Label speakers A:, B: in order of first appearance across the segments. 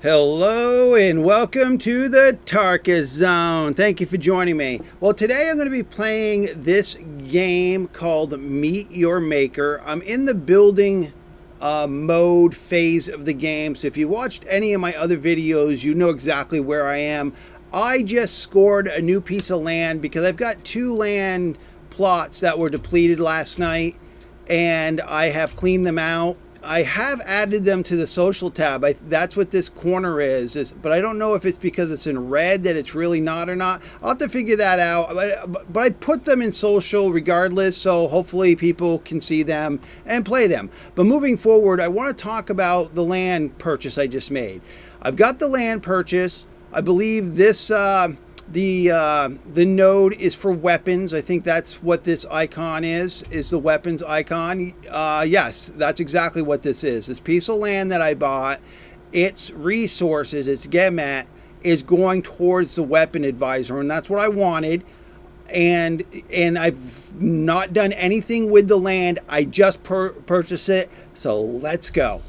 A: Hello and welcome to the Tarkus Zone. Thank you for joining me. Well, today I'm going to be playing this game called Meet Your Maker. I'm in the building mode phase of the game, so if you watched any of my other videos, you know exactly where I am. I just scored a new piece of land because I've got 2 land plots that were depleted last night, and I have cleaned them out. I have added them to the social tab. That's what this corner is, but I don't know if it's because it's in red that it's really not or not. I'll have to figure that out. But I put them in social regardless, so hopefully people can see them and play them. But moving forward, I want to talk about the land purchase I just made. I've got the land purchase. I believe this the node is for weapons. I think that's what this icon is the weapons icon. Yes, that's exactly what this is. This piece of land that I bought, its resources, its Genmat, is going towards the weapon advisor, and that's what I wanted. And I've not done anything with the land. I just purchased it, so let's go.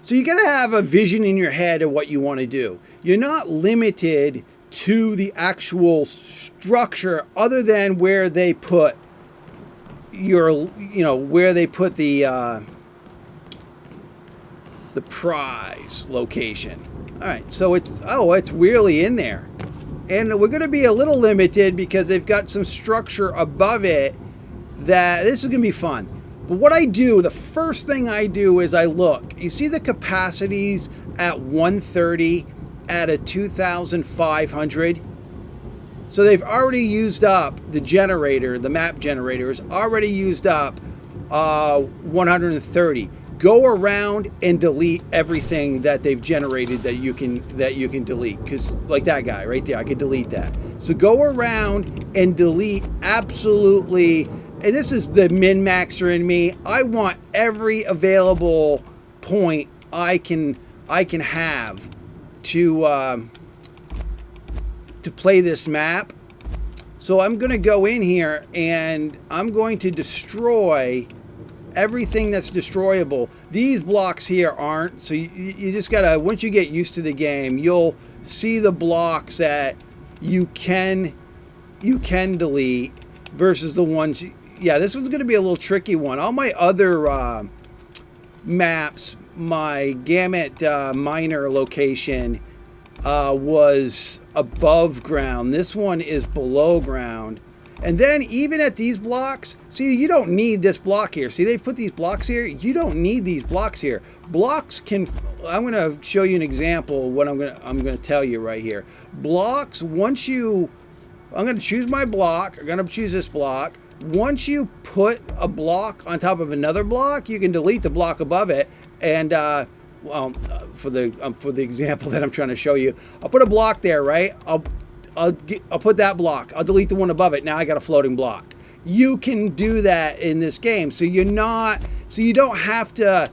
A: So you got to have a vision in your head of what you want to do. You're not limited to the actual structure other than where they put where they put the prize location. All right, so it's really in there. And we're going to be a little limited because they've got some structure above it that this is going to be fun. But what I do, the first thing I do is I look. You see the capacities at 130 at a 2,500? So they've already used up the generator, the map generator is already used up 130. Go around and delete everything that they've generated that you can delete. Because like that guy right there, I could delete that. So go around and delete absolutely. And this is the min-maxer in me. I want every available point I can have to play this map. So I'm going to go in here and I'm going to destroy everything that's destroyable. These blocks here aren't. So you just gotta, once you get used to the game, you'll see the blocks that you can delete versus the ones. Yeah, this one's going to be a little tricky one. All my other maps, my Genmat miner location was above ground. This one is below ground. And then even at these blocks, see, you don't need this block here. See, they've put these blocks here. You don't need these blocks here. Blocks can, I'm going to show you an example of what I'm going to tell you right here. Blocks, once you, I'm going to choose my block. I'm going to choose this block. Once you put a block on top of another block, you can delete the block above it. And for the example that I'm trying to show you, I'll put a block there, right? I'll put that block. I'll delete the one above it. Now I got a floating block. You can do that in this game, so you don't have to.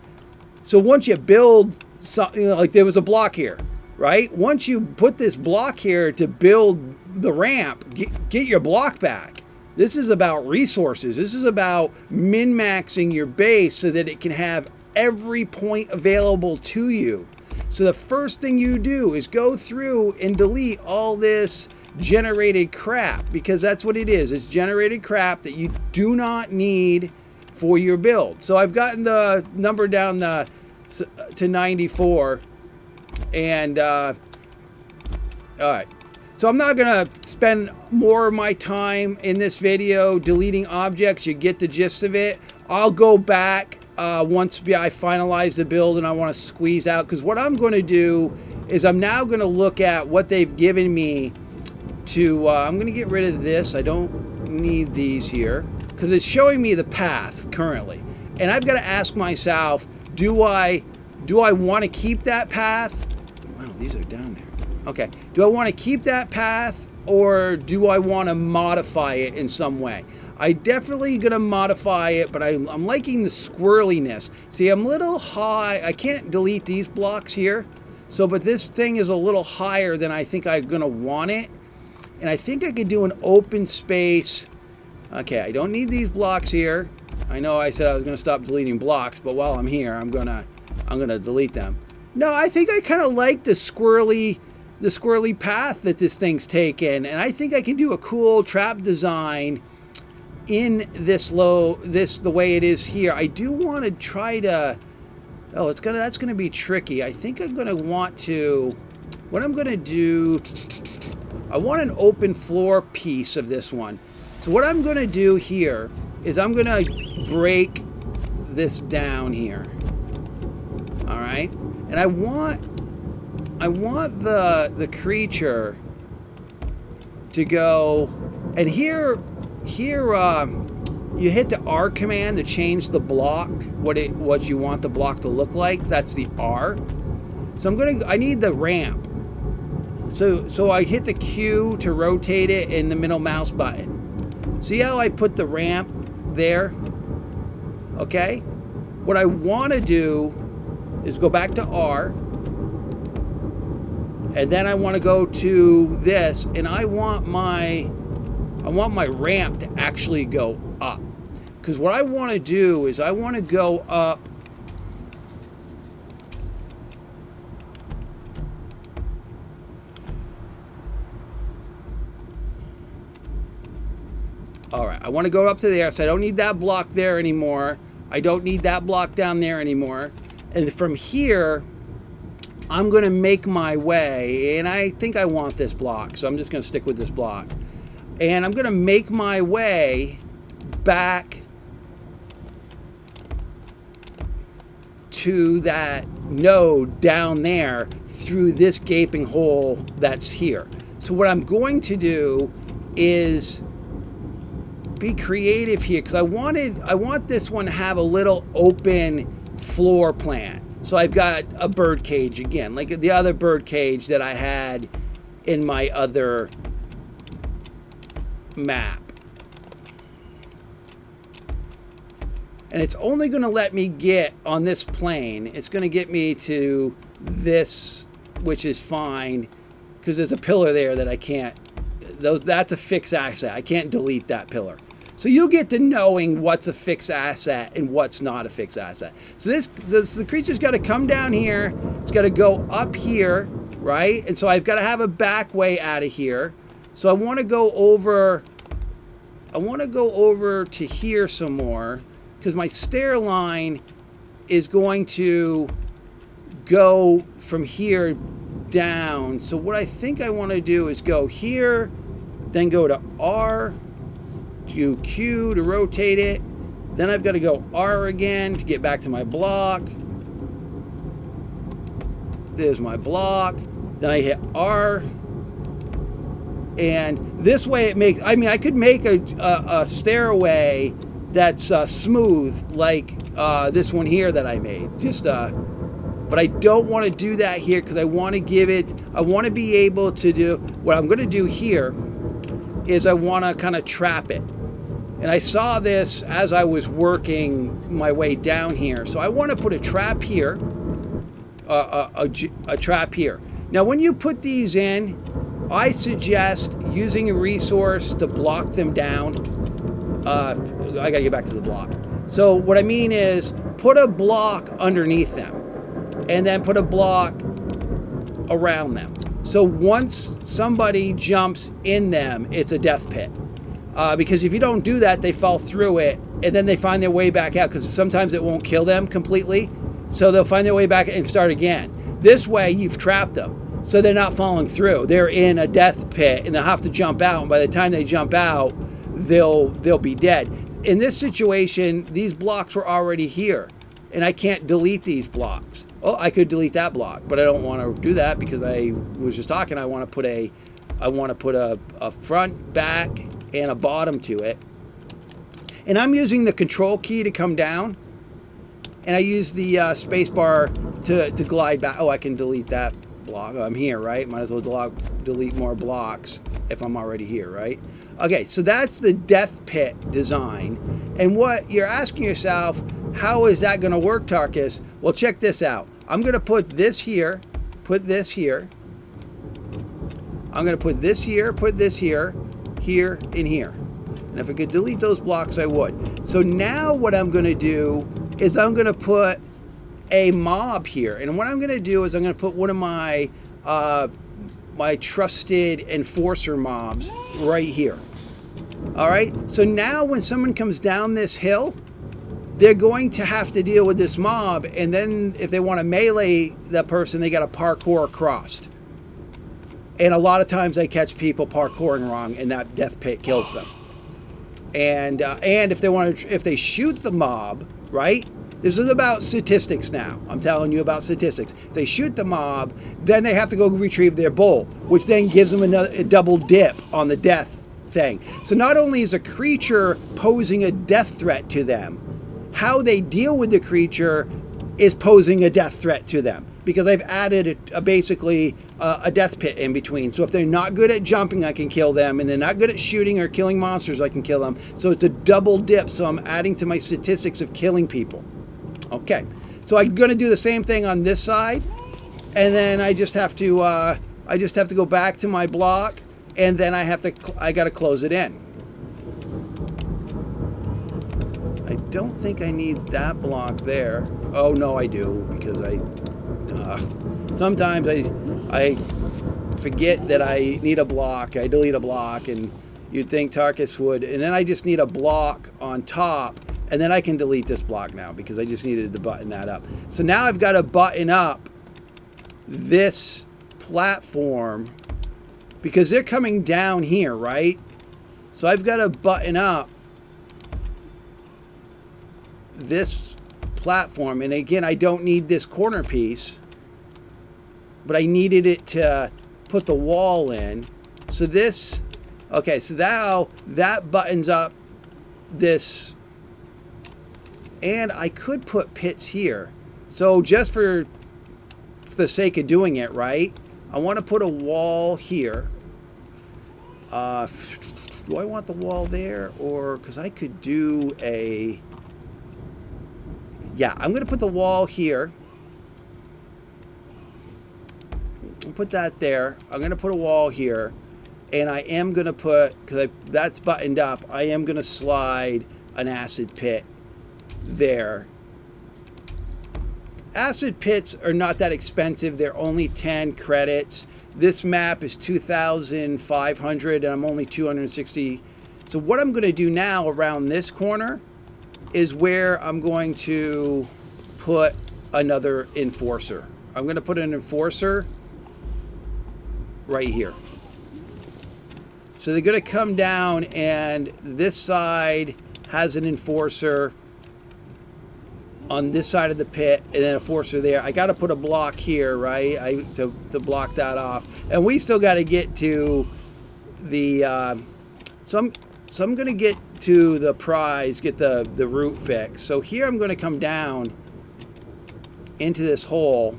A: So once you build something, like there was a block here, right? Once you put this block here to build the ramp, get your block back. This is about resources. This is about min-maxing your base so that it can have every point available to you. So the first thing you do is go through and delete all this generated crap, because that's what it is. It's generated crap that you do not need for your build. So I've gotten the number down to 94. And all right. So I'm not going to spend more of my time in this video deleting objects. You get the gist of it. I'll go back once I finalize the build and I want to squeeze out. Because what I'm going to do is I'm now going to look at what they've given me to... I'm going to get rid of this. I don't need these here. Because it's showing me the path currently. And I've got to ask myself, do I want to keep that path? Wow, these are down there. Okay, do I want to keep that path or do I want to modify it in some way? I definitely going to modify it, but I'm liking the squirreliness. See, I'm a little high. I can't delete these blocks here. So, but this thing is a little higher than I think I'm going to want it. And I think I could do an open space. Okay, I don't need these blocks here. I know I said I was going to stop deleting blocks, but while I'm here, I'm going to delete them. No, I think I kind of like the squirrely path that this thing's taken, and I think I can do a cool trap design in the way it is here. I do want to try to. Oh, that's gonna be tricky. I think I'm gonna want to. What I'm gonna do. I want an open floor piece of this one. So what I'm gonna do here is I'm gonna break this down here. All right, and I want the creature to go, and here you hit the R command to change the block, what you want the block to look like. That's the R. So I need the ramp. So I hit the Q to rotate it in the middle mouse button. See how I put the ramp there? Okay. What I want to do is go back to R, and then I want to go to this, and I want my ramp to actually go up. Because what I want to do is I want to go up all right, I want to go up to there, so I don't need that block there anymore. I don't need that block down there anymore. And from here, I'm going to make my way, and I think I want this block, so I'm just going to stick with this block. And I'm going to make my way back to that node down there through this gaping hole that's here. So what I'm going to do is be creative here, because I want this one to have a little open floor plan. So I've got a bird cage again, like the other bird cage that I had in my other map. And it's only going to let me get on this plane. It's going to get me to this, which is fine, because there's a pillar there that I can't. That's a fixed asset. I can't delete that pillar. So you'll get to knowing what's a fixed asset and what's not a fixed asset. So the creature's got to come down here. It's got to go up here, right? And so I've got to have a back way out of here. So I want to go over. I want to go over to here some more, because my stair line is going to go from here down. So what I think I want to do is go here, then go to R, to Q to rotate it. Then I've got to go R again to get back to my block. There's my block. Then I hit R. And this way it makes, I mean, I could make a stairway that's smooth like this one here that I made. But I don't want to do that here, because I want to be able to do, what I'm going to do here is I want to kind of trap it. And I saw this as I was working my way down here. So I want to put a trap here, a trap here. Now, when you put these in, I suggest using a resource to block them down. I got to get back to the block. So what I mean is put a block underneath them, and then put a block around them. So once somebody jumps in them, it's a death pit. Because if you don't do that, they fall through it, and then they find their way back out, because sometimes it won't kill them completely. So they'll find their way back and start again. This way, you've trapped them, so they're not falling through. They're in a death pit, and they'll have to jump out. And by the time they jump out, they'll be dead. In this situation, these blocks were already here, and I can't delete these blocks. Oh, I could delete that block, but I don't want to do that, because I was just talking. I want to put a front, back, and a bottom to it. And I'm using the control key to come down, and I use the space bar to glide back. Oh, I can delete that block. I'm here, right? Might as well delete more blocks if I'm already here, right? Okay, so that's the death pit design. And what you're asking yourself, how is that going to work, Tarkus? Well, check this out. I'm going to put this here, put this here. I'm going to put this here, put this here, here, and here. And if I could delete those blocks, I would. So now what I'm going to do is I'm going to put a mob here. And what I'm going to do is I'm going to put one of my my trusted enforcer mobs right here. All right. So now when someone comes down this hill, they're going to have to deal with this mob. And then if they want to melee that person, they got to parkour across. And a lot of times I catch people parkouring wrong, and that death pit kills them. And if they shoot the mob, right? This is about statistics now. I'm telling you about statistics. If they shoot the mob, then they have to go retrieve their bowl, which then gives them a double dip on the death thing. So not only is a creature posing a death threat to them, how they deal with the creature is posing a death threat to them, because I've added basically a death pit in between. So if they're not good at jumping, I can kill them, and they're not good at shooting or killing monsters, I can kill them. So it's a double dip. So I'm adding to my statistics of killing people. Okay, so I'm going to do the same thing on this side, and then I just have to go back to my block, and then I got to close it in. I don't think I need that block there. Oh no, I do, because sometimes I forget that I need a block. I delete a block, and you'd think Tarkus would, and then I just need a block on top. And then I can delete this block now because I just needed to button that up. So now I've got to button up this platform because they're coming down here, right? So I've got to button up this platform. And again, I don't need this corner piece, but I needed it to put the wall in. So this, okay, so now that buttons up this. And I could put pits here. So just for the sake of doing it, right? I want to put a wall here. Do I want the wall there? Or, because I could do a... Yeah, I'm going to put the wall here. I'll put that there. I'm going to put a wall here. And I am going to put, because that's buttoned up, I am going to slide an acid pit there. Acid pits are not that expensive. They're only 10 credits. This map is 2,500 and I'm only 260. So what I'm going to do now around this corner is where I'm going to put another enforcer. I'm going to put an enforcer right here. So they're going to come down, and this side has an enforcer on this side of the pit, and then a enforcer there. I got to put a block here, right? To block that off. And we still got to get to the so I'm going to get to the prize, get the root fix. So here I'm going to come down into this hole.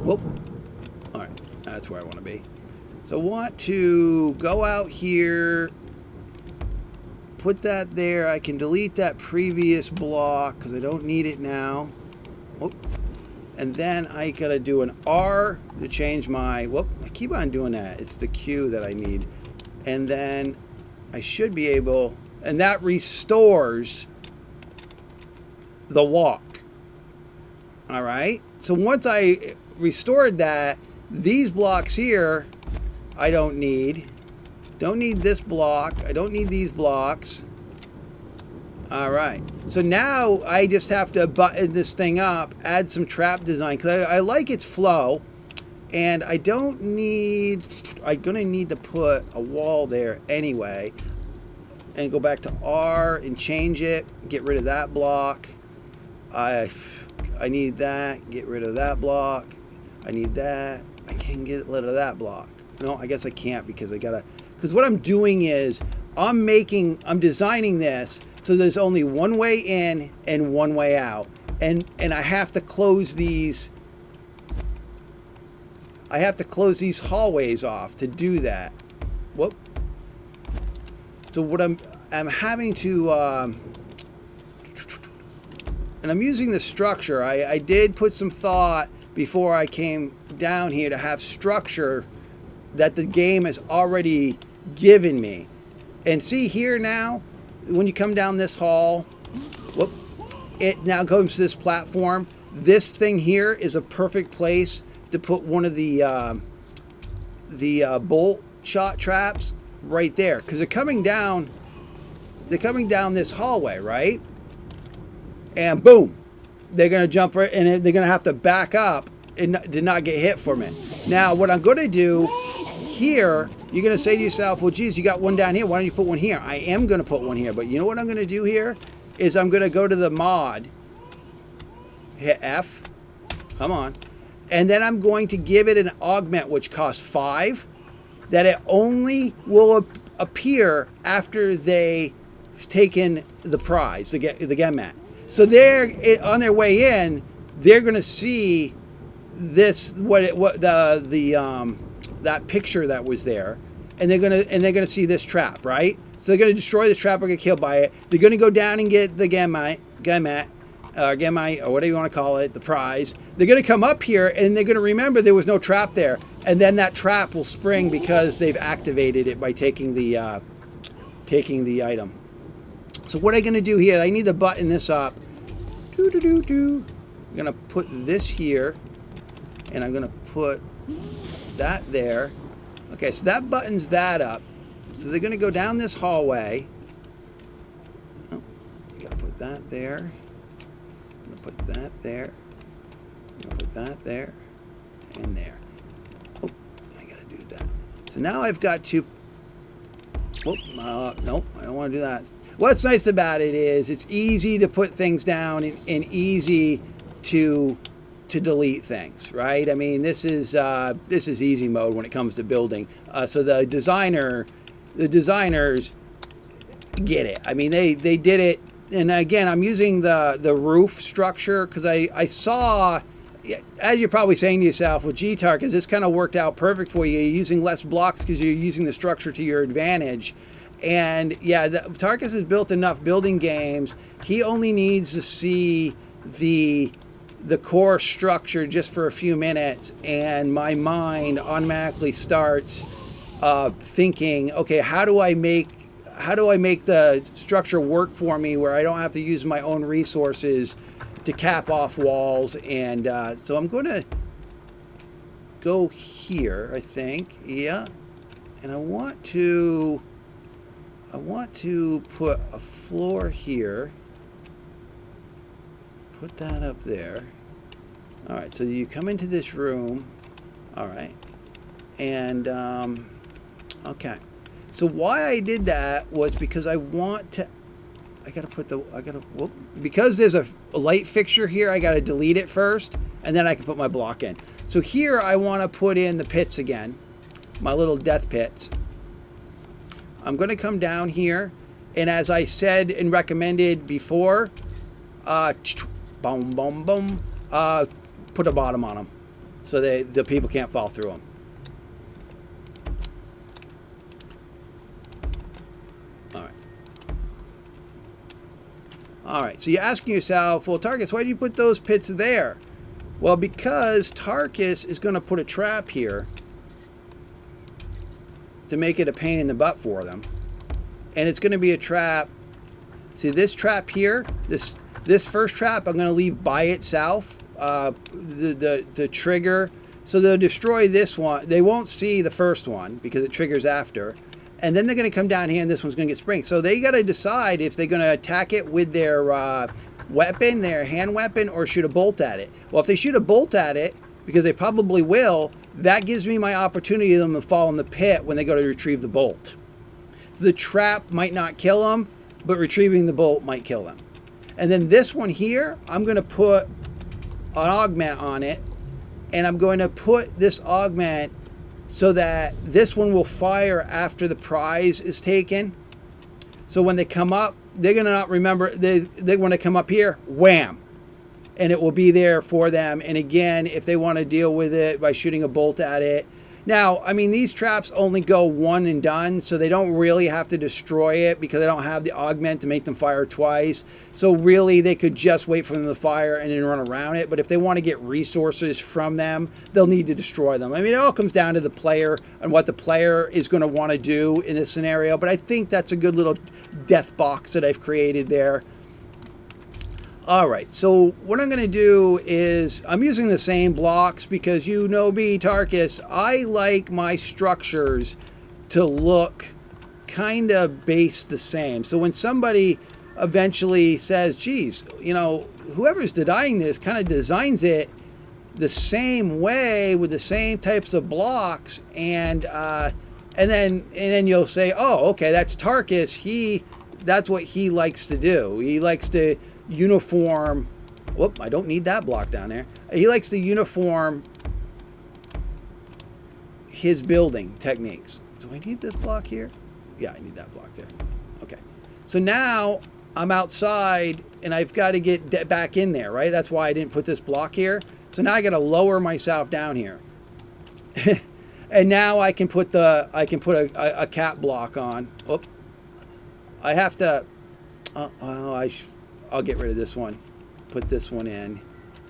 A: Whoop. All right, that's where I want to be. So I want to go out here, put that there. I can delete that previous block because I don't need it now. Whoop. And then I got to do an R to change my, whoop, I keep on doing that. It's the Q that I need. And then I should be able, and that restores the walk. All right. So once I restored that, these blocks here, I don't need. Don't need this block. I don't need these blocks. All right. So now I just have to button this thing up, add some trap design, because I like its flow. And I don't need, I'm going to need to put a wall there anyway. And go back to R and change it. Get rid of that block. I need that. Get rid of that block. I need that. I can get rid of that block. No, I guess I can't because I got to, because what I'm doing is I'm designing this so there's only one way in and one way out. And I have to close these, hallways off to do that. Whoop. So what I'm having to, and I'm using the structure. I did put some thought before I came down here to have structure that the game has already given me. And see here now, when you come down this hall, whoop, it now comes to this platform. This thing here is a perfect place to put one of the bolt shot traps right there, because they're coming down this hallway, right? And boom, they're going to jump right, and they're going to have to back up and did not get hit from it. Now, what I'm going to do here, you're going to say to yourself, well, geez, you got one down here. Why don't you put one here? I am going to put one here, but you know what I'm going to do here is I'm going to go to the mod, hit F, come on, and then I'm going to give it an augment, which costs 5, that it only will appear after they've taken the prize, the Genmat. So they're on their way in, they're going to see this that picture that was there, and they're gonna see this trap, right? So they're gonna destroy this trap or get killed by it. They're gonna go down and get the Genmat, or whatever you want to call it, the prize. They're gonna come up here and they're gonna remember there was no trap there, and then that trap will spring because they've activated it by taking the item. So what I'm gonna do here, I need to button this up. I'm gonna put this here, and I'm gonna put that there. Okay, so that buttons that up. So they're gonna go down this hallway. Oh, I gotta put that there. I'm gonna put that there. I'm gonna put that there, and there. Oh, I gotta do that. So now I've got to. Oh, nope, I don't want to do that. What's nice about it is it's easy to put things down and easy to delete things, right? I mean, this is easy mode when it comes to building. So the designers get it. I mean, they did it. And again, I'm using the roof structure because I saw, as you're probably saying to yourself, well, gee, Tarkus, this kind of worked out perfect for you. You're using less blocks because you're using the structure to your advantage. And yeah, Tarkus has built enough building games. He only needs to see the core structure just for a few minutes, and my mind automatically starts thinking, okay, how do I make the structure work for me where I don't have to use my own resources to cap off walls? And so I'm going to go here, I think, yeah, and I want to put a floor here. Put that up there. All right, so you come into this room. All right, and okay. So why I did that was because because there's a light fixture here, I got to delete it first, and then I can put my block in. So here I want to put in the pits again, my little death pits. I'm going to come down here, and as I said and recommended before, boom, boom, boom, put a bottom on them so the people can't fall through them. All right, so you're asking yourself, well, Tarkus, why did you put those pits there? Well, because Tarkus is going to put a trap here to make it a pain in the butt for them. And it's going to be a trap. See this trap here, this first trap I'm going to leave by itself, the trigger. So they'll destroy this one. They won't see the first one because it triggers after. And then they're going to come down here and this one's going to get sprung. So they got to decide if they're going to attack it with their weapon, their hand weapon, or shoot a bolt at it. Well, if they shoot a bolt at it, because they probably will, that gives me my opportunity of them to fall in the pit when they go to retrieve the bolt. So the trap might not kill them, but retrieving the bolt might kill them. And then this one here, I'm going to put an augment on it, and I'm going to put this augment so that this one will fire after the prize is taken. So when they come up, they're going to not remember, they want to come up here, wham, and it will be there for them. And again, if they want to deal with it by shooting a bolt at it. Now, I mean, these traps only go one and done, so they don't really have to destroy it because they don't have the augment to make them fire twice. So really, they could just wait for them to fire and then run around it. But if they want to get resources from them, they'll need to destroy them. I mean, it all comes down to the player and what the player is going to want to do in this scenario. But I think that's a good little death box that I've created there. All right, so what I'm going to do is I'm using the same blocks because you know me, Tarkus. I like my structures to look kind of based the same. So when somebody eventually says, geez, you know, whoever's designing this kind of designs it the same way with the same types of blocks, and then you'll say, oh, okay, that's Tarkus. That's what he likes to do. He likes to uniform. Whoop, I don't need that block down there. He likes to uniform his building techniques. Do I need this block here? Yeah, I need that block there. Okay. So now I'm outside and I've got to get back in there, right? That's why I didn't put this block here. So now I got to lower myself down here. And now I can put a cap block on. Oop. I have to, I'll get rid of this one. Put this one in,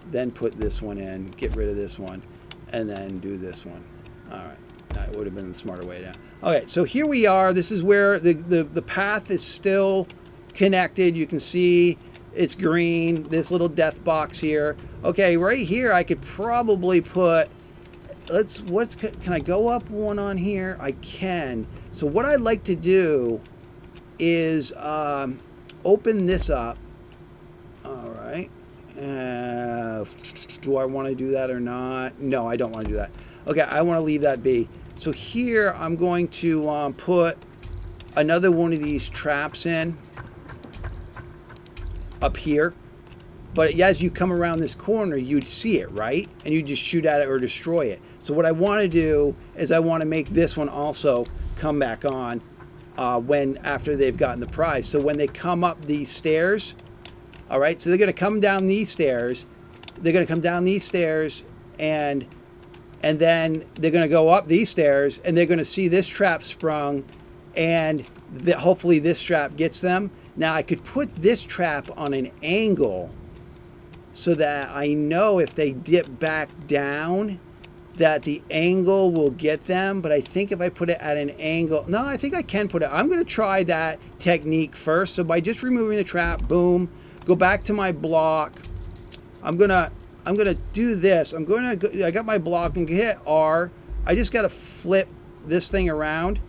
A: then put this one in, get rid of this one, and then do this one. All right. That would have been the smarter way down. Okay, so here we are. This is where the path is still connected. You can see it's green, this little death box here. Okay, right here I could probably put, can I go up one on here? I can. So what I'd like to do is open this up. All right. Do I want to do that or not? No, I don't want to do that. Okay, I want to leave that be. So here I'm going to put another one of these traps in up here. But as you come around this corner, you'd see it, right? And you just shoot at it or destroy it. So what I want to do is I want to make this one also come back on after they've gotten the prize. So when they come up these stairs, all right, so they're going to come down these stairs. They're going to come down these stairs and then they're going to go up these stairs and they're going to see this trap sprung, and hopefully this trap gets them. Now I could put this trap on an angle so that I know if they dip back down that the angle will get them. But I think if I put it at an angle, no, I think I can put it. I'm going to try that technique first. So by just removing the trap, boom, go back to my block. I'm gonna do this. I got my block and hit R. I just got to flip this thing around.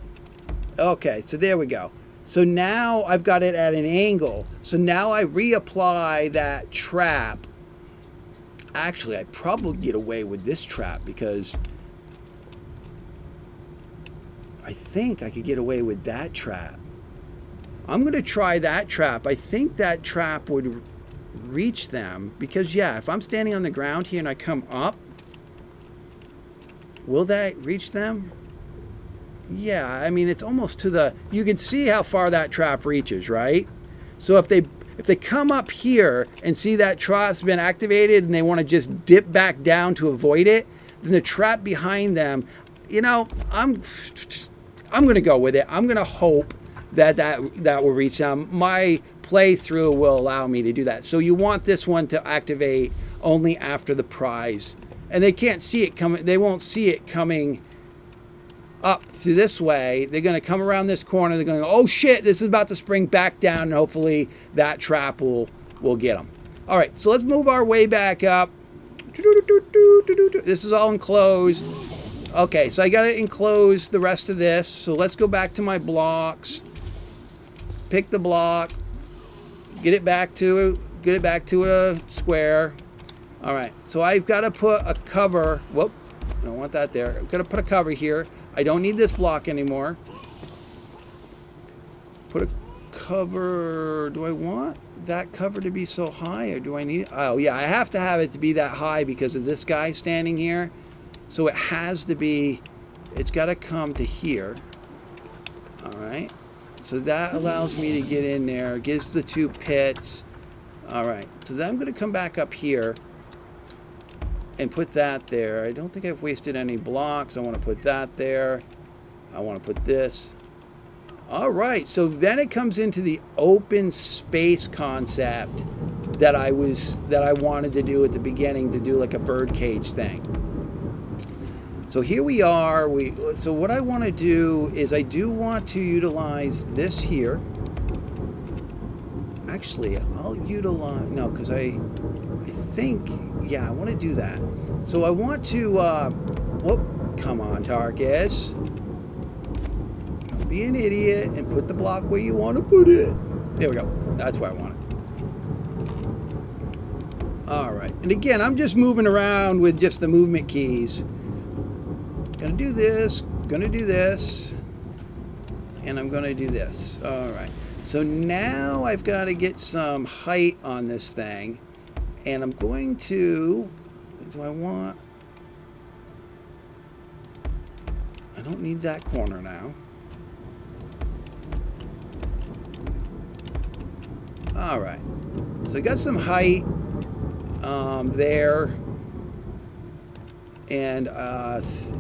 A: Okay, so there we go. So now I've got it at an angle. So now I reapply that trap. Actually, I'd probably get away with this trap because I think I could get away with that trap. I'm going to try that trap. I think that trap would reach them because, yeah, if I'm standing on the ground here and I come up, will that reach them? Yeah, I mean, it's almost to the, you can see how far that trap reaches, right? So if they come up here and see that trap's been activated and they want to just dip back down to avoid it, then the trap behind them, you know, I'm going to go with it. I'm going to hope that will reach them. My playthrough will allow me to do that. So you want this one to activate only after the prize. And they can't see it coming. They won't see it coming up through this way. They're going to come around this corner. They're going to go, oh shit, this is about to spring back down, and hopefully that trap will get them. All right, so let's move our way back up. This is all enclosed. Okay, so I got to enclose the rest of this. So let's go back to my blocks. Pick the block. Get it back to a square. All right, so I've got to put a cover. Whoop, I don't want that there. I've got to put a cover here. I don't need this block anymore. Put a cover. Do I want that cover to be so high, or do I need? Oh yeah, I have to have it to be that high because of this guy standing here. So it has to be. It's got to come to here. All right. So that allows me to get in there. Gives the two pits. All right. So then I'm going to come back up here and put that there. I don't think I've wasted any blocks. I want to put that there. I want to put this. All right. So then it comes into the open space concept that I wanted to do at the beginning, to do like a bird cage thing. So here we are. So what I want to do is I do want to utilize this here. actually, I'll utilize, no, because I think, yeah, I want to do that. So I want to, whoop, come on, Tarkus. Don't be an idiot and put the block where you want to put it. There we go. That's where I want it. All right. And again, I'm just moving around with just the movement keys. Gonna do this, gonna do this, and I'm gonna do this. All right. So now I've got to get some height on this thing. And I'm going to, do I want, I don't need that corner now. All right. So I got some height there. And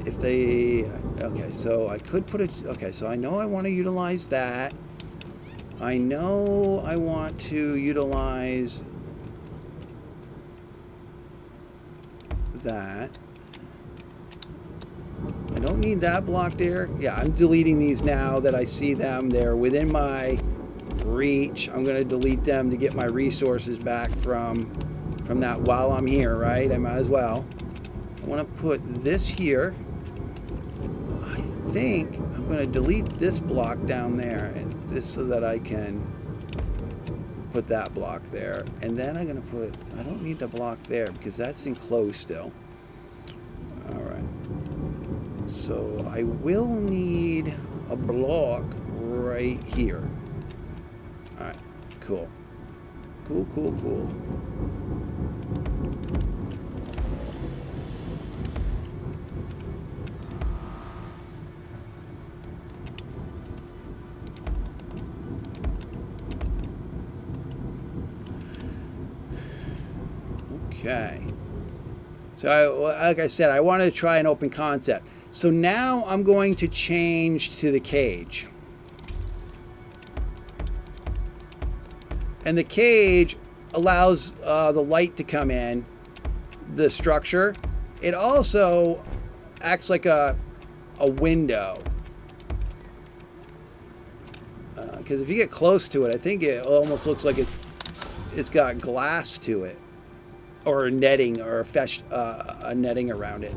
A: if they, okay, so I could put it, okay, so I know I want to utilize that. I know I want to utilize that. I don't need that block there. Yeah, I'm deleting these now that I see them. They're within my reach. I'm going to delete them to get my resources back from that while I'm here, right? I might as well. I want to put this here. I think I'm going to delete this block down there, and this so that I can put that block there. And then I'm going to put, I don't need the block there because that's enclosed still. All right. So I will need a block right here. All right. Cool. Cool, cool, cool. Okay. So like I said, I wanted to try an open concept. So now I'm going to change to the cage. And the cage allows the light to come in the structure. It also acts like a window. Because if you get close to it, I think it almost looks like it's got glass to it. Or a netting, or a netting around it.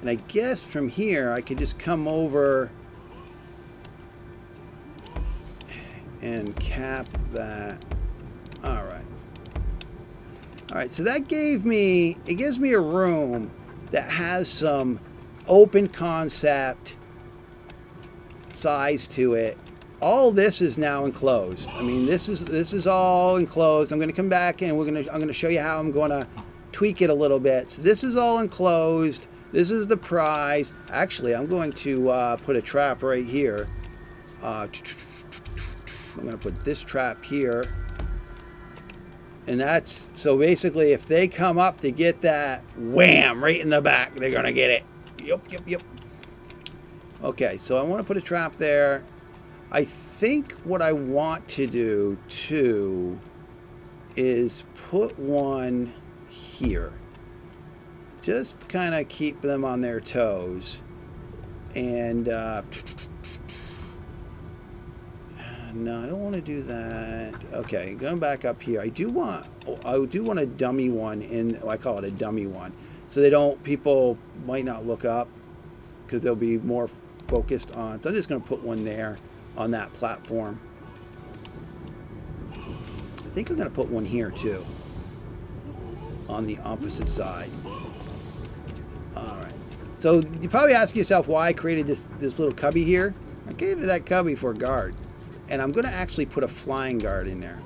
A: And I guess from here I could just come over and cap that. All right. All right, so that gives me a room that has some open concept size to it. All this is now enclosed. I mean, this is all enclosed. I'm going to come back and I'm going to show you how I'm going to tweak it a little bit. So this is all enclosed. This is the prize. Actually, I'm going to put a trap right here. I'm going to put this trap here. And that's, so basically if they come up to get that, wham, right in the back, they're going to get it. Yep. Okay, so I want to put a trap there. I think what I want to do too is put one here. Just kind of keep them on their toes. And no, I don't want to do that. Okay, going back up here. I do want a dummy one in. I call it a dummy one, so people might not look up because they'll be more focused on. So I'm just going to put one there on that platform. I think I'm going to put one here too, on the opposite side. All right. So you probably ask yourself why I created this little cubby here. I created that cubby for a guard. And I'm going to actually put a flying guard in there.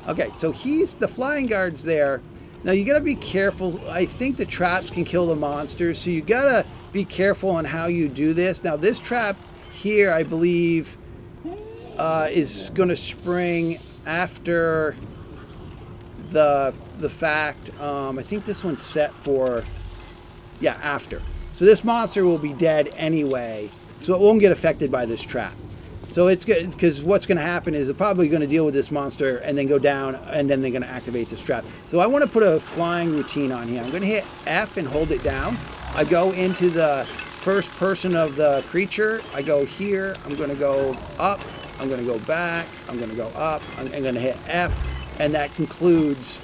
A: Okay, so the flying guard's there. Now you got to be careful. I think the traps can kill the monsters, so you got to be careful on how you do this. Now this trap here, I believe, is going to spring after the fact. I think this one's set for Yeah, after. So this monster will be dead anyway, so it won't get affected by this trap. So it's good, because what's going to happen is they're probably going to deal with this monster and then go down, and then they're going to activate this trap. So I want to put a flying routine on here. I'm going to hit F and hold it down. I go into the first person of the creature. I go here. I'm going to go up. I'm going to go back. I'm going to go up. I'm going to hit F, and that concludes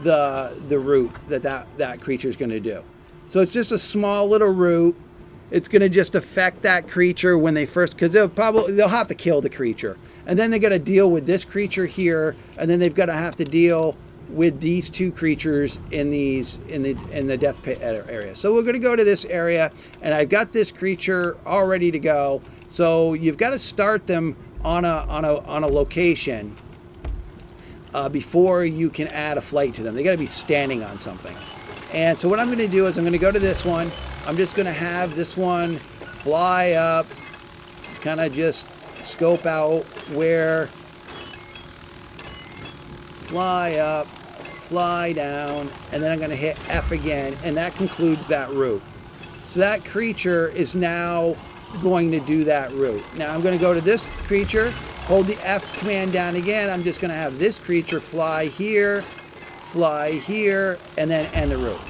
A: the route that creature is going to do. So it's just a small little route. It's going to just affect that creature when they first, because they'll have to kill the creature, and then they got to deal with this creature here, and then they've got to have to deal with these two creatures in the death pit area. So we're going to go to this area, and I've got this creature all ready to go. So you've got to start them on a location before you can add a flight to them. They got to be standing on something. And so what I'm going to do is I'm going to go to this one. I'm just going to have this one fly up, kind of just scope out where, fly up, fly down, and then I'm going to hit F again, and that concludes that route. So that creature is now going to do that route. Now I'm going to go to this creature, hold the F command down again. I'm just going to have this creature fly here, and then end the route.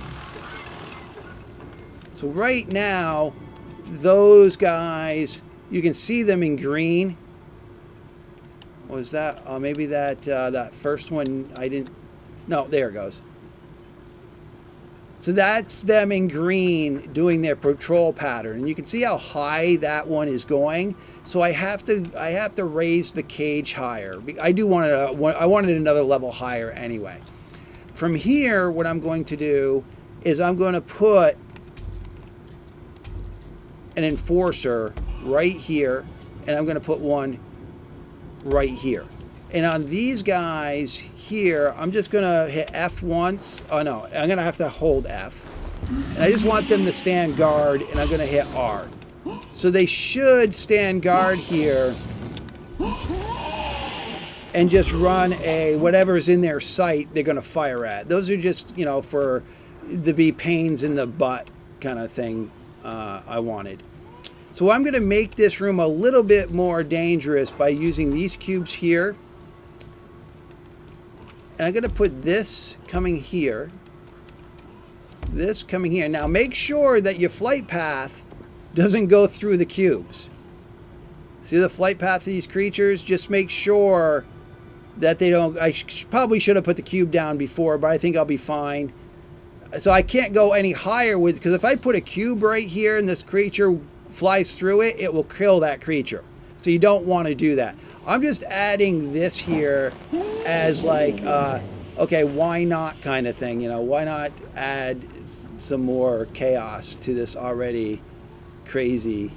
A: So right now, those guys, you can see them in green. Was that, maybe that first one I didn't, no, there it goes. So that's them in green doing their patrol pattern. And you can see how high that one is going. So I have to raise the cage higher. I wanted another level higher anyway. From here, what I'm going to do is I'm going to put an enforcer right here, and I'm going to put one right here. And on these guys here, I'm just going to hit F once. Oh no, I'm going to have to hold F. And I just want them to stand guard, and I'm going to hit R. So they should stand guard here and just run whatever's in their sight they're going to fire at. Those are just, for to be pains in the butt kind of thing I wanted. So I'm going to make this room a little bit more dangerous by using these cubes here. And I'm going to put this coming here. This coming here. Now make sure that your flight path doesn't go through the cubes. See the flight path of these creatures? Just make sure that they don't. I probably should have put the cube down before, but I think I'll be fine. So I can't go any higher with, because if I put a cube right here and this creature flies through it, it will kill that creature. So you don't want to do that. I'm just adding this here as like, okay, why not kind of thing, why not add some more chaos to this already crazy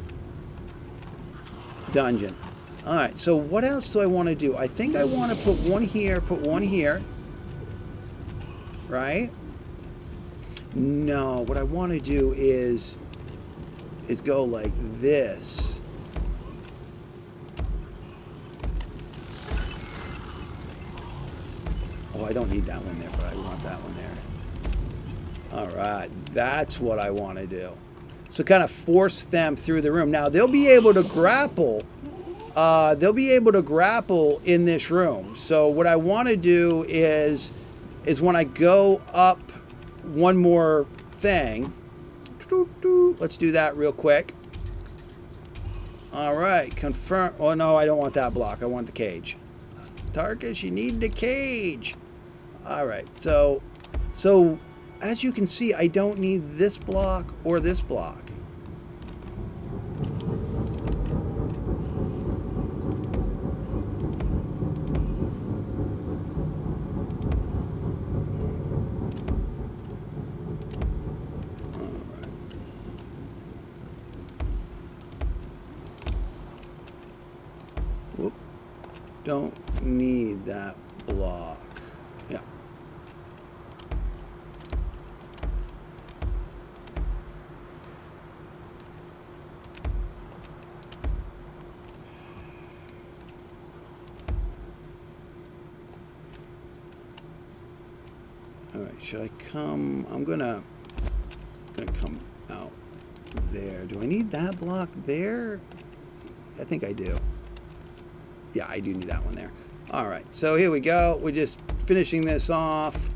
A: dungeon. All right, so what else do I want to do? I think I want to put one here, right? No, what I want to do is go like this. Oh, I don't need that one there, but I want that one there. All right, that's what I want to do. So kind of force them through the room. Now they'll be able to grapple. They'll be able to grapple in this room. So what I want to do is when I go up one more thing. Let's do that real quick. All right, confirm. Oh no, I don't want that block. I want the cage. Tarkus, you need the cage. All right, so as you can see, I don't need this block or this block. Whoop. Don't need that block. Yeah. All right, should I come? I'm gonna going to come out there. Do I need that block there? I think I do. Yeah, I do need that one there. All right, so here we go. We're just finishing this off.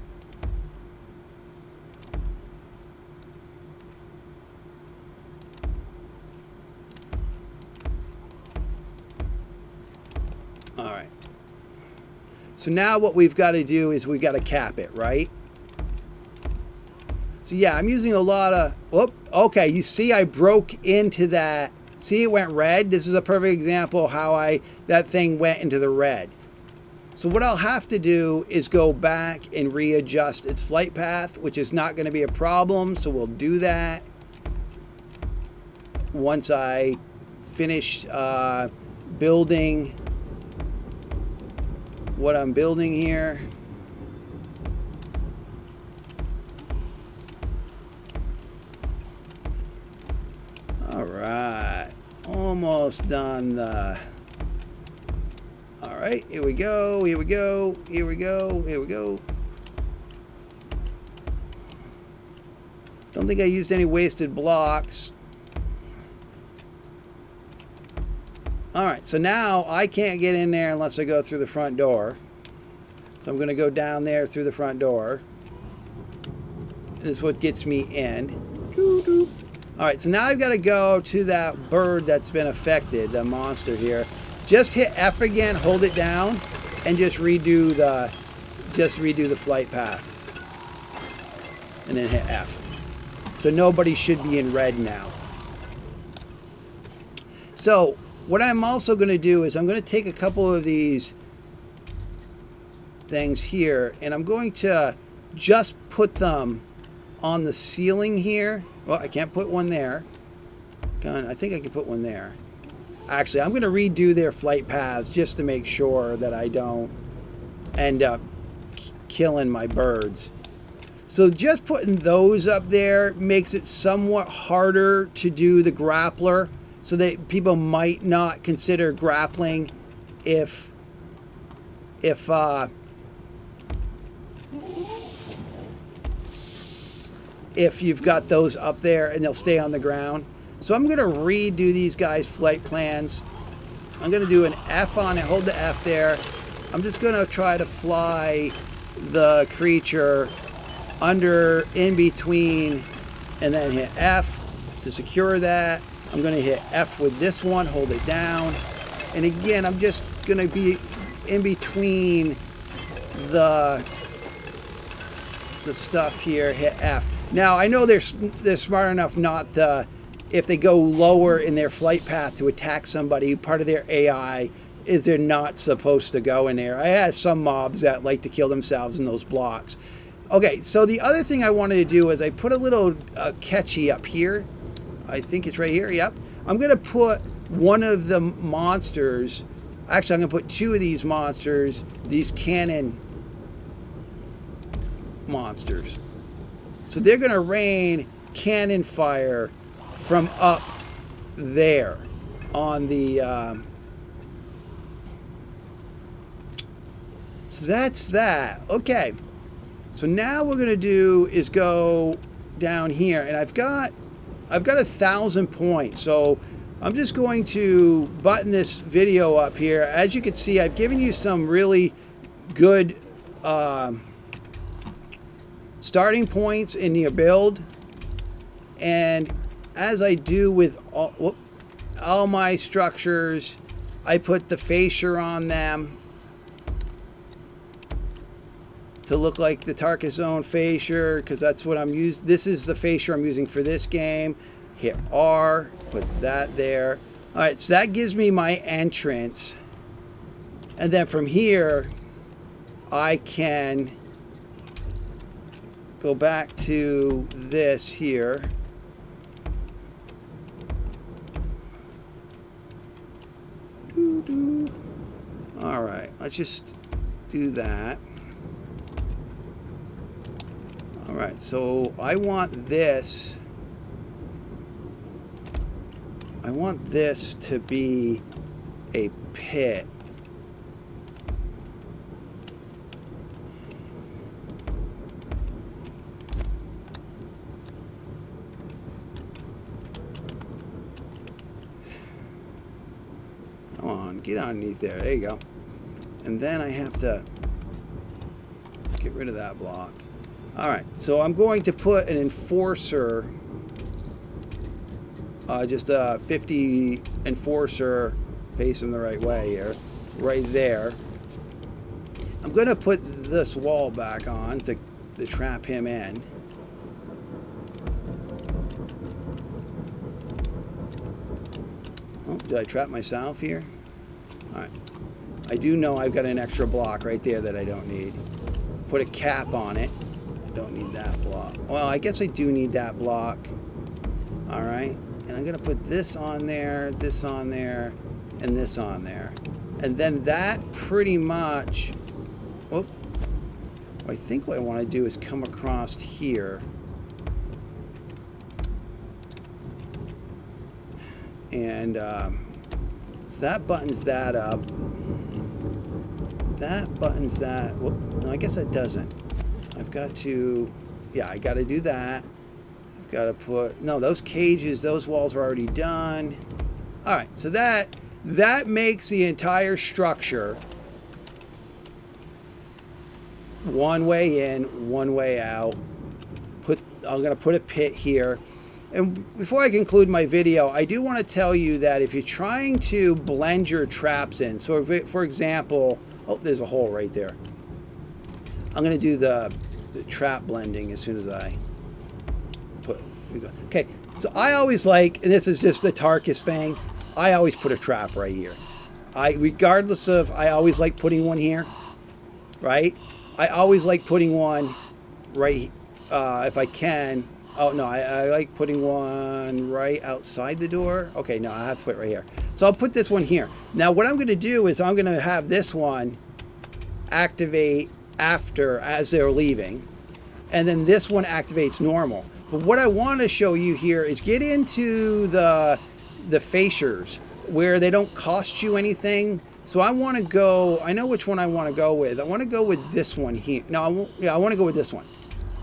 A: All right. So now what we've got to do is we've got to cap it, right? So yeah, I'm using a lot of, whoop, okay, you see I broke into that. See, it went red. This is a perfect example of how that thing went into the red. So what I'll have to do is go back and readjust its flight path, which is not going to be a problem. So we'll do that once I finish building what I'm building here. All right, almost done the... All right, here we go, here we go, here we go, here we go. Don't think I used any wasted blocks. All right, so now I can't get in there unless I go through the front door. So I'm going to go down there through the front door. This is what gets me in. All right, so now I've got to go to that bird that's been affected, the monster here. Just hit F again, hold it down, and just redo the flight path. And then hit F. So nobody should be in red now. So what I'm also going to do is I'm going to take a couple of these things here, and I'm going to just put them on the ceiling here. Well, I can't put one there. I think I can put one there. Actually, I'm going to redo their flight paths just to make sure that I don't end up killing my birds. So just putting those up there makes it somewhat harder to do the grappler, so that people might not consider grappling if you've got those up there and they'll stay on the ground. So I'm going to redo these guys' flight plans. I'm going to do an F on it, hold the F there. I'm just going to try to fly the creature under, in between, and then hit F to secure that. I'm going to hit F with this one, hold it down. And again, I'm just going to be in between the stuff here, hit F. Now, I know they're smart enough not to, if they go lower in their flight path to attack somebody, part of their AI is they're not supposed to go in there. I have some mobs that like to kill themselves in those blocks. Okay, so the other thing I wanted to do is I put a little catchy up here. I think it's right here, yep. I'm going to put one of the monsters, actually I'm going to put two of these monsters, these cannon monsters. So they're going to rain cannon fire from up there on the... so that's that. Okay. So now what we're going to do is go down here, and I've got 1,000 points. So I'm just going to button this video up here. As you can see, I've given you some really good starting points in your build. And as I do with all my structures, I put the fascia on them to look like the Tarkus Zone fascia, because that's what I'm using. This is the fascia I'm using for this game. Hit R, put that there. All right, so that gives me my entrance. And then from here, I can go back to this here. All right, let's just do that. All right, so I want this. I want this to be a pit. Get underneath there. There you go. And then I have to get rid of that block. All right, so I'm going to put an enforcer, just a 50 enforcer facing the right way here, right there. I'm going to put this wall back on to trap him in. Oh, did I trap myself here? All right. I do know I've got an extra block right there that I don't need. Put a cap on it. I don't need that block. Well, I guess I do need that block. All right. And I'm going to put this on there, and this on there. And then that pretty much... Whoop. I think what I want to do is come across here. And so that buttons that up. That buttons that. Well, no, I guess that doesn't. I've got to, yeah, I got to do that. I've got to put, no, those cages, those walls are already done. All right, so that makes the entire structure one way in, one way out. I'm going to put a pit here. And before I conclude my video, I do want to tell you that if you're trying to blend your traps in, so if for example, oh, there's a hole right there. I'm going to do the trap blending as soon as I put, okay, so I always like, and this is just the Tarkus thing, I always put a trap right here. Regardless of, I always like putting one here, right? I always like putting one right, if I can. Oh, no, I like putting one right outside the door. Okay, no, I have to put it right here. So I'll put this one here. Now, what I'm going to do is I'm going to have this one activate after as they're leaving. And then this one activates normal. But what I want to show you here is get into the fascias where they don't cost you anything. So I want to go, I know which one I want to go with. I want to go with this one here. No, I want to go with this one.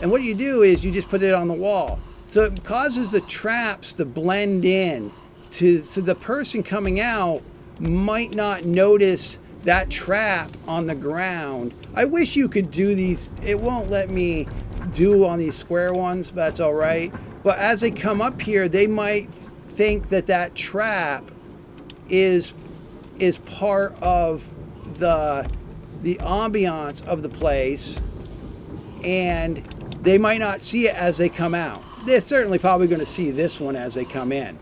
A: And what you do is you just put it on the wall. So it causes the traps to blend in so the person coming out might not notice that trap on the ground. I wish you could do these. It won't let me do on these square ones, but that's all right. But as they come up here, they might think that that trap is part of the ambiance of the place, and they might not see it as they come out. They're certainly probably going to see this one as they come in.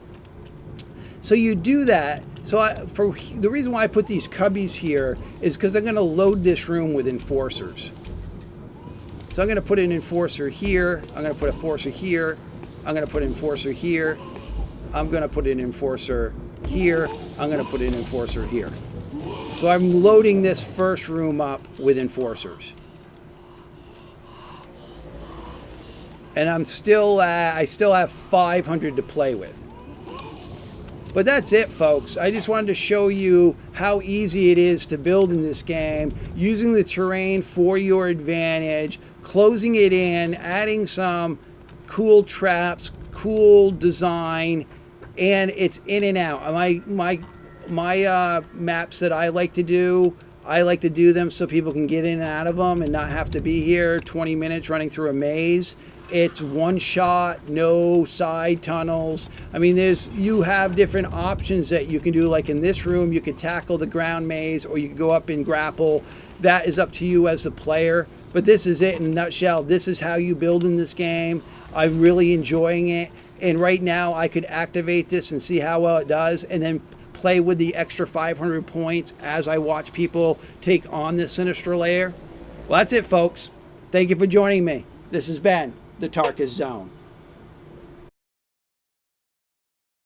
A: So you do that. So for the reason why I put these cubbies here is because I'm going to load this room with enforcers. So I'm going to put an enforcer here. I'm going to put an enforcer here. I'm going to put an enforcer here. I'm going to put an enforcer here. I'm going to put an enforcer here. So I'm loading this first room up with enforcers. And I still have 500 to play with. But that's it, folks. I just wanted to show you how easy it is to build in this game, using the terrain for your advantage, closing it in, adding some cool traps, cool design, and it's in and out. My maps that I like to do them so people can get in and out of them and not have to be here 20 minutes running through a maze. It's one shot, no side tunnels. I mean, you have different options that you can do. Like in this room, you could tackle the ground maze, or you could go up and grapple. That is up to you as the player. But this is it in a nutshell. This is how you build in this game. I'm really enjoying it. And right now, I could activate this and see how well it does, and then play with the extra 500 points as I watch people take on this Sinister Lair. Well, that's it, folks. Thank you for joining me. This has been the Tarkus Zone.